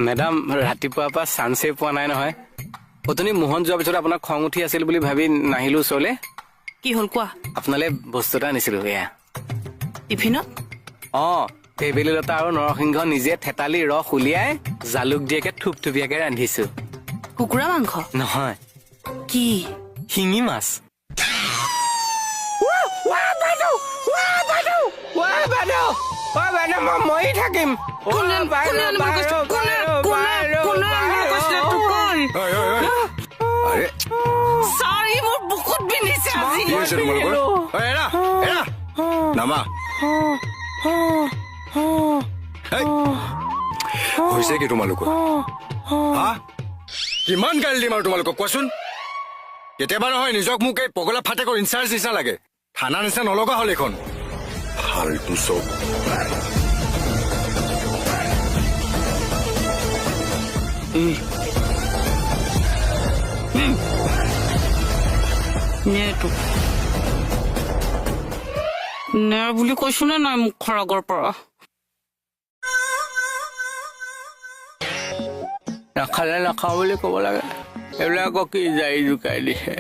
Madam ৰাতিপুৱাৰ পৰা চান্সে পোৱা নাই নহয় অতনি মোহন যোৱাৰ পিছত আপোনাৰ খং উঠি আছিল বুলি ভাবি নাহিলো ওচৰলে কি হল কোৱা আপোনালে বস্তু এটা আনিছিলো এয়া টিফিনত ভেবেলী লতা আৰু নৰসিংহ নিজে থেতালি ৰস উলিয়াই জালুক দিয়াকে থুপথুপিয়াকে ৰান্ধিছো কুকুৰা মাংস নহয় কি শিঙি মাছ মই থাকিম Sorry, মোৰ বহুত বিন্ধিছে আজি। কি হৈছে তোমালোকৰ? এৰা নামা হৈছে কি তোমালোকৰ কিমান গালি দিম আৰু তোমালোকক কোৱাচোন কেতিয়াবা নহয় নিজক মোক এই পগলা ফাটেকৰ ইনচাৰ্জ নিচিনা লাগে থানা নিচিনা নলগা হ'ল এইখন ফাল্টু চব নে বুলি কৈছো নে নাই মুখৰ আগৰ পৰা নাখালে নাখাওঁ বুলি ক'ব লাগে এইবিলাক আকৌ কি যাই জোকাই দিছে